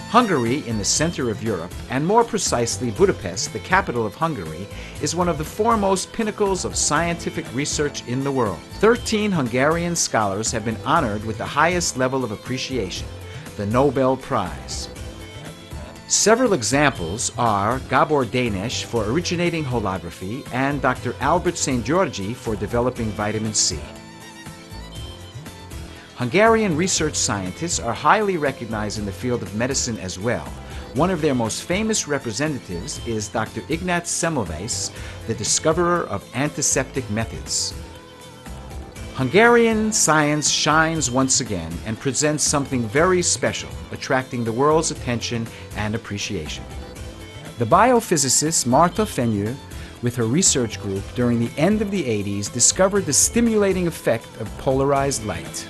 Hungary, in the center of Europe, and more precisely Budapest, the capital of Hungary, is one of the foremost pinnacles of scientific research in the world. 13 Hungarian scholars have been honored with the highest level of appreciation, the Nobel Prize. Several examples are Gabor Dénes for originating holography and Dr. Albert St. Georgi for developing vitamin C. Hungarian research scientists are highly recognized in the field of medicine as well. One of their most famous representatives is Dr. Ignác Semmelweis, the discoverer of antiseptic methods. Hungarian science shines once again and presents something very special, attracting the world's attention and appreciation. The biophysicist Marta Fenyő, with her research group during the end of the 80s, discovered the stimulating effect of polarized light.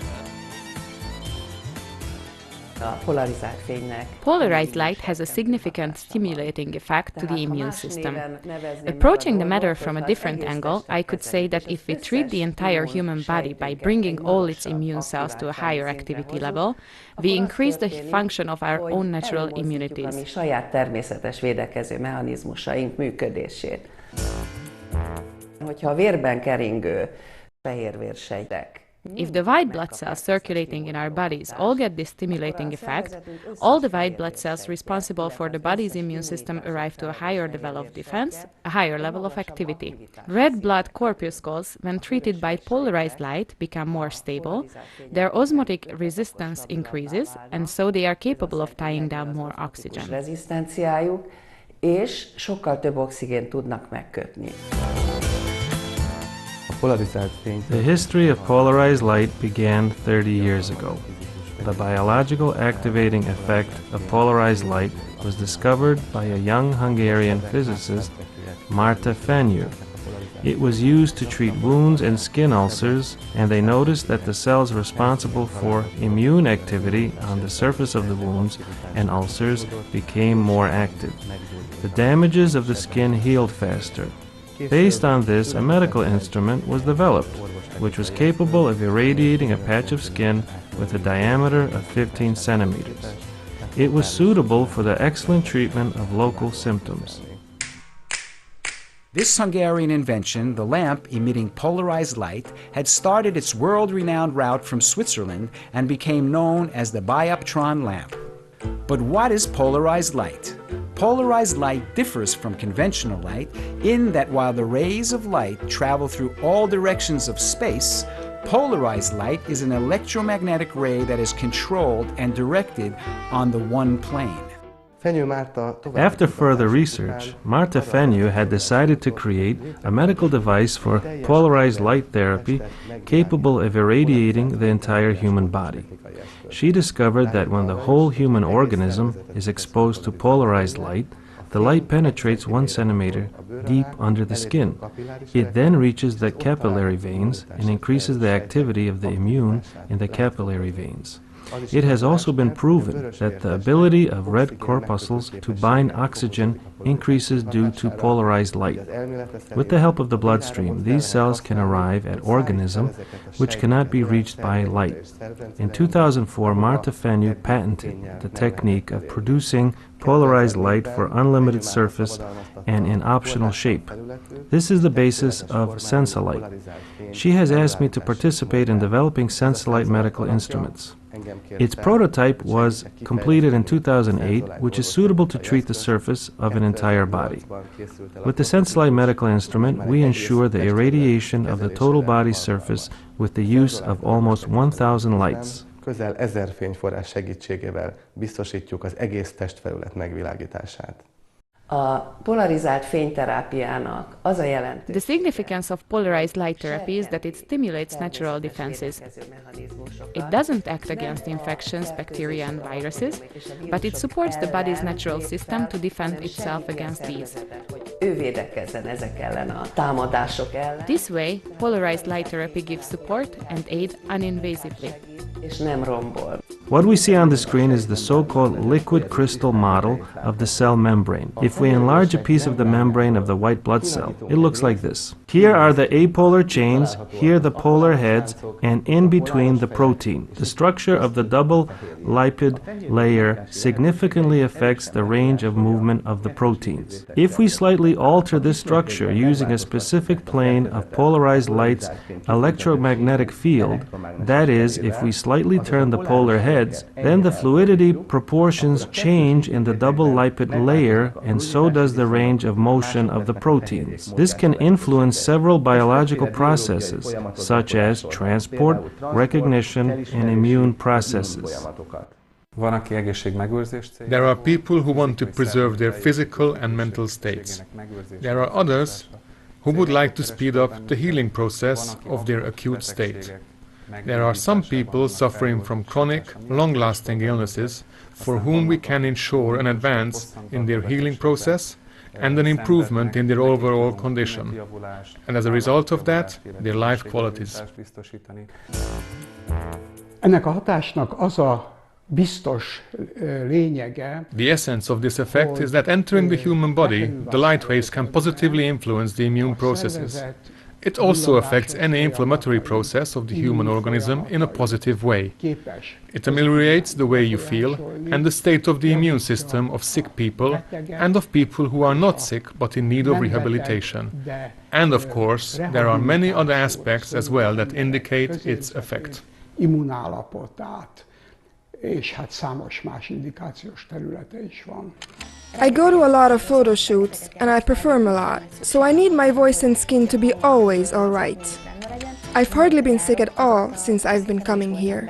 Polarized light has a significant stimulating effect to the immune system. Approaching the matter from a different angle, I could say that if we treat the entire human body by bringing all its immune cells to a higher activity level, we increase the function of our own natural immunities. If the white blood cells circulating in our bodies all get this stimulating effect, all the white blood cells responsible for the body's immune system arrive to a higher level of defense, a higher level of activity. Red blood corpuscles, when treated by polarized light, become more stable, their osmotic resistance increases, and so they are capable of tying down more oxygen. The history of polarized light began 30 years ago. The biological activating effect of polarized light was discovered by a young Hungarian physicist, Marta Fenyő. It was used to treat wounds and skin ulcers, and they noticed that the cells responsible for immune activity on the surface of the wounds and ulcers became more active. The damages of the skin healed faster. Based on this, a medical instrument was developed, which was capable of irradiating a patch of skin with a diameter of 15 centimeters. It was suitable for the excellent treatment of local symptoms. This Hungarian invention, the lamp emitting polarized light, had started its world-renowned route from Switzerland and became known as the bioptron lamp. But what is polarized light? Polarized light differs from conventional light in that while the rays of light travel through all directions of space, polarized light is an electromagnetic ray that is controlled and directed on the one plane. After further research, Marta Fenyő had decided to create a medical device for polarized light therapy capable of irradiating the entire human body. She discovered that when the whole human organism is exposed to polarized light, the light penetrates 1 centimeter deep under the skin. It then reaches the capillary veins and increases the activity of the immune in the capillary veins. It has also been proven that the ability of red corpuscles to bind oxygen increases due to polarized light. With the help of the bloodstream, these cells can arrive at organisms which cannot be reached by light. In 2004, Marta Fenyő patented the technique of producing polarized light for unlimited surface and in optional shape. This is the basis of Sensolite. She has asked me to participate in developing Sensolite medical instruments. Its prototype was completed in 2008, which is suitable to treat the surface of an entire body. With the Sensolite medical instrument, we ensure the irradiation of the total body surface with the use of almost 1,000 lights. Közel 1000 fényforrás segítségével biztosítjuk az egész testfelület megvilágítását. The significance of polarized light therapy is that it stimulates natural defenses. It doesn't act against infections, bacteria and viruses, but it supports the body's natural system to defend itself against these. This way, polarized light therapy gives support and aid uninvasively. What we see on the screen is the so-called liquid crystal model of the cell membrane. If we enlarge a piece of the membrane of the white blood cell, it looks like this. Here are the apolar chains, here the polar heads, and in between the protein. The structure of the double lipid layer significantly affects the range of movement of the proteins. If we slightly alter this structure using a specific plane of polarized light's electromagnetic field, that is, if we slightly turn the polar heads, then the fluidity proportions change in the double lipid layer, and so does the range of motion of the proteins. This can influence several biological processes, such as transport, recognition, and immune processes. There are people who want to preserve their physical and mental states. There are others who would like to speed up the healing process of their acute state. There are some people suffering from chronic, long-lasting illnesses for whom we can ensure an advance in their healing process and an improvement in their overall condition, and as a result of that, their life qualities. Ennek a hatásnak az a biztos lényege, The essence of this effect is that entering the human body, the light waves can positively influence the immune processes. It also affects any inflammatory process of the human organism in a positive way. It ameliorates the way you feel and the state of the immune system of sick people and of people who are not sick but in need of rehabilitation. And of course, there are many other aspects as well that indicate its effect. immunállapotát, és hát számos más indikációs területe is van. I go to a lot of photo shoots and I perform a lot, so I need my voice and skin to be always alright. I've hardly been sick at all since I've been coming here.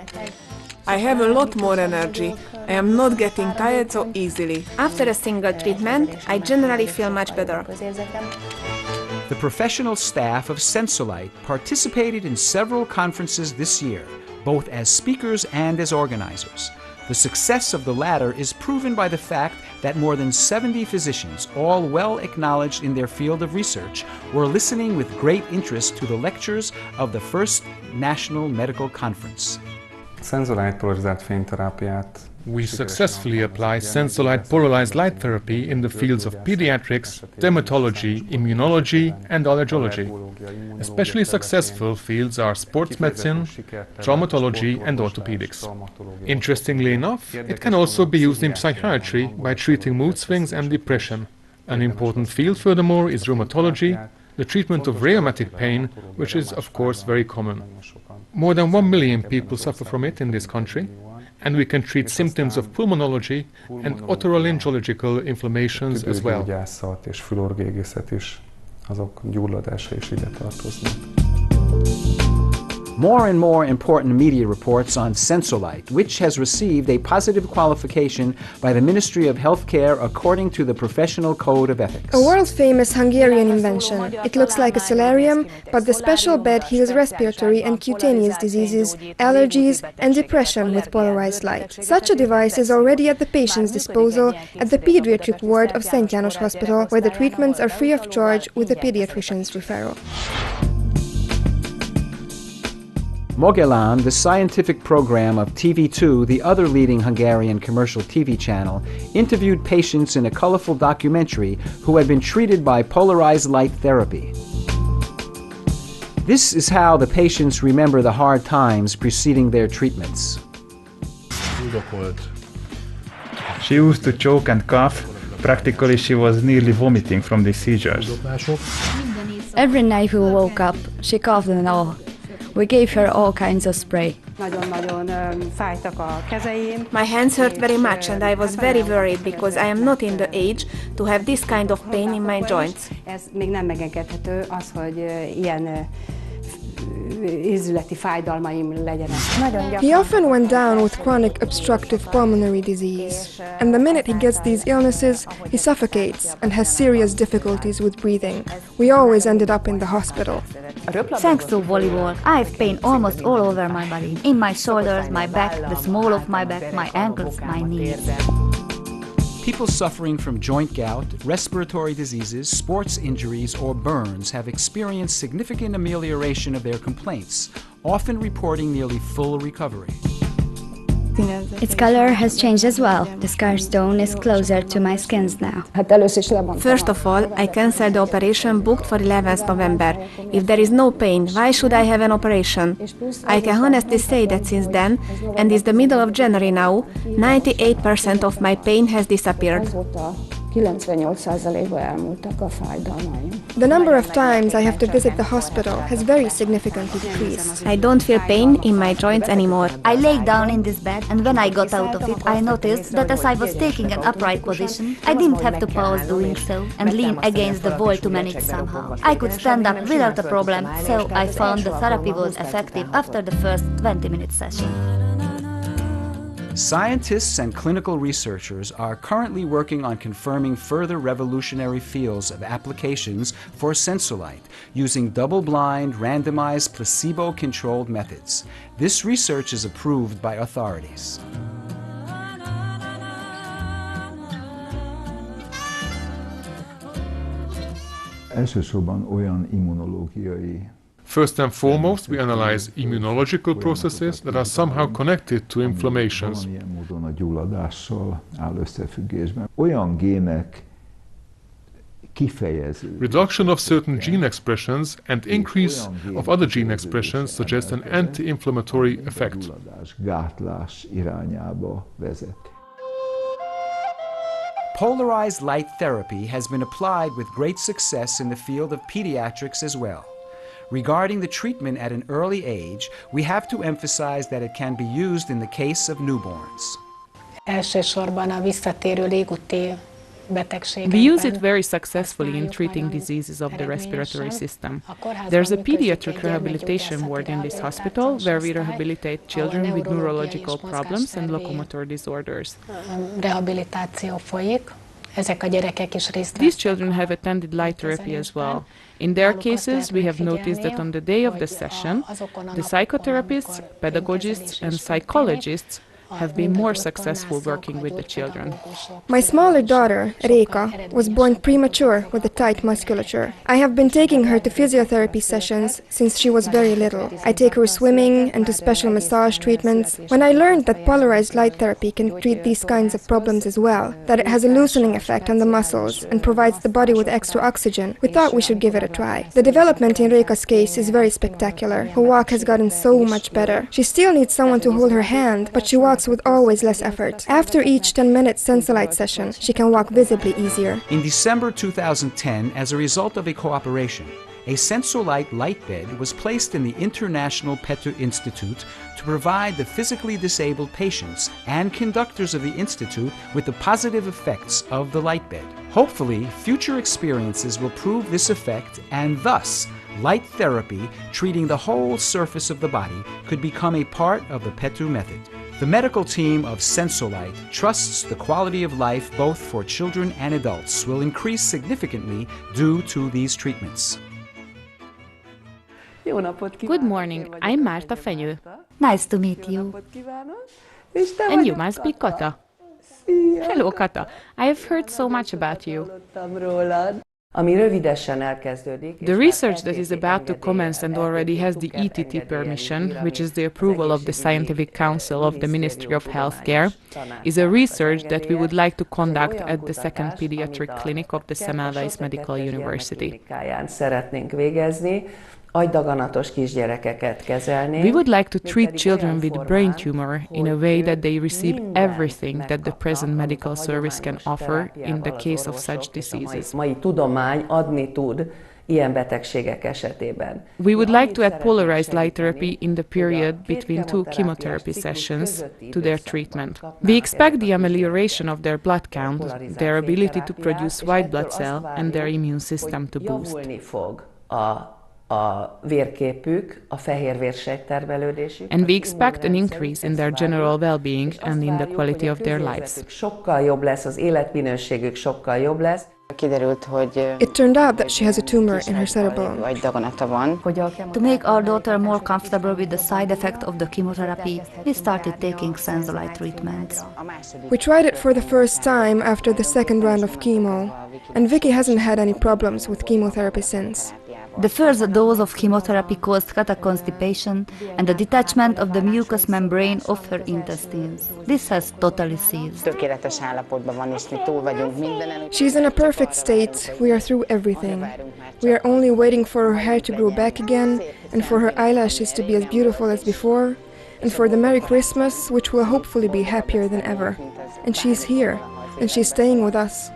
I have a lot more energy. I am not getting tired so easily. After a single treatment, I generally feel much better. The professional staff of Sensolite participated in several conferences this year, both as speakers and as organizers. The success of the latter is proven by the fact that more than 70 physicians, all well acknowledged in their field of research, were listening with great interest to the lectures of the first National Medical Conference. We successfully apply Sensolite polarized light therapy in the fields of pediatrics, dermatology, immunology, and allergology. Especially successful fields are sports medicine, traumatology, and orthopedics. Interestingly enough, it can also be used in psychiatry by treating mood swings and depression. An important field, furthermore, is rheumatology, the treatment of rheumatic pain, which is, of course, very common. More than 1 million people suffer from it in this country, and we can treat symptoms of pulmonology and otolaryngological inflammations as well. More and more important media reports on Sensolite, which has received a positive qualification by the Ministry of Healthcare according to the Professional Code of Ethics. A world-famous Hungarian invention. It looks like a solarium, but the special bed heals respiratory and cutaneous diseases, allergies, and depression with polarized light. Such a device is already at the patient's disposal at the pediatric ward of Szent János Hospital, where the treatments are free of charge with a pediatrician's referral. Mogellan, the scientific program of TV2, the other leading Hungarian commercial TV channel, interviewed patients in a colorful documentary who had been treated by polarized light therapy. This is how the patients remember the hard times preceding their treatments. She used to choke and cough. Practically, she was nearly vomiting from the seizures. Every night we woke up, she coughed and all. We gave her all kinds of spray. My hands hurt very much and I was very worried because I am not in the age to have this kind of pain in my joints. He often went down with chronic obstructive pulmonary disease, and the minute he gets these illnesses, he suffocates and has serious difficulties with breathing. We always ended up in the hospital. Thanks to volleyball, I have pain almost all over my body. In my shoulders, my back, the small of my back, my ankles, my knees. People suffering from joint gout, respiratory diseases, sports injuries, or burns have experienced significant amelioration of their complaints, often reporting nearly full recovery. Its color has changed as well. The scar stone is closer to my skin now. First of all, I cancelled the operation booked for 11th November. If there is no pain, why should I have an operation? I can honestly say that since then, and it's the middle of January now, 98% of my pain has disappeared. 98%-ba elmúltak a fájdalmaim. The number of times I have to visit the hospital has very significantly decreased. I don't feel pain in my joints anymore. I lay down in this bed, and when I got out of it, I noticed that as I was taking an upright position, I didn't have to pause doing so and lean against the wall to manage somehow. I could stand up without a problem, so I found the therapy was effective after the first 20-minute session. Scientists and clinical researchers are currently working on confirming further revolutionary fields of applications for Sensolite using double-blind, randomized, placebo-controlled methods. This research is approved by authorities. Elsősorban olyan immunológiai. First and foremost, we analyze immunological processes that are somehow connected to inflammations. Valamilyen módon a gyulladással áll összefüggésben. Olyan gének kifejező. Reduction of certain gene expressions and increase of other gene expressions suggest an anti-inflammatory effect. Gátlás irányába vezet. Polarized light therapy has been applied with great success in the field of pediatrics as well. Regarding the treatment at an early age, we have to emphasize that it can be used in the case of newborns. We use it very successfully in treating diseases of the respiratory system. There's a pediatric rehabilitation ward in this hospital where we rehabilitate children with neurological problems and locomotor disorders. These children have attended light therapy as well. In their cases, we have noticed that on the day of the session, the psychotherapists, pedagogists, and psychologists have been more successful working with the children. My smaller daughter, Réka, was born premature with a tight musculature. I have been taking her to physiotherapy sessions since she was very little. I take her swimming and to special massage treatments. When I learned that polarized light therapy can treat these kinds of problems as well, that it has a loosening effect on the muscles and provides the body with extra oxygen, we thought we should give it a try. The development in Réka's case is very spectacular. Her walk has gotten so much better. She still needs someone to hold her hand, but she walks with always less effort. After each 10-minute Sensolite session, she can walk visibly easier. In December 2010, as a result of a cooperation, a Sensolite light bed was placed in the International PETU Institute to provide the physically disabled patients and conductors of the institute with the positive effects of the light bed. Hopefully, future experiences will prove this effect, and thus, light therapy treating the whole surface of the body could become a part of the PETU method. The medical team of Sensolite trusts the quality of life both for children and adults will increase significantly due to these treatments. Good morning, I'm Marta Fenyő. Nice to meet you. And you must be Kata. Hello, Kata. I have heard so much about you. The research that is about to commence and already has the ETT permission, which is the approval of the Scientific Council of the Ministry of Healthcare, is a research that we would like to conduct at the second pediatric clinic of the Semmelweis Medical University. We would like to treat children with brain tumor in a way that they receive everything that the present medical service can offer in the case of such diseases. We would like to add polarized light therapy in the period between 2 chemotherapy sessions to their treatment. We expect the amelioration of their blood count, their ability to produce white blood cell, and their immune system to boost. And we expect an increase in their general well-being and in the quality of their lives. It turned out that she has a tumor in her cerebellum. To make our daughter more comfortable with the side effect of the chemotherapy, we started taking Sensolite treatments. We tried it for the first time after the second round of chemo, and Vicky hasn't had any problems with chemotherapy since. The first dose of chemotherapy caused constipation and the detachment of the mucous membrane of her intestines. This has totally ceased. She's in a perfect state. We are through everything. We are only waiting for her hair to grow back again, and for her eyelashes to be as beautiful as before, and for the Merry Christmas, which will hopefully be happier than ever. And she's here, and she's staying with us.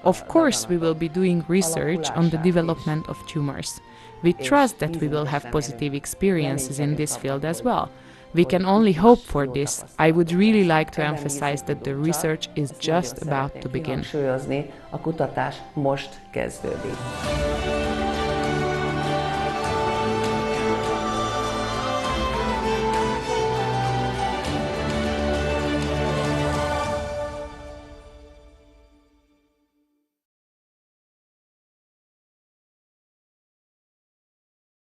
Of course, we will be doing research on the development of tumors. We trust that we will have positive experiences in this field as well. We can only hope for this. I would really like to emphasize that the research is just about to begin.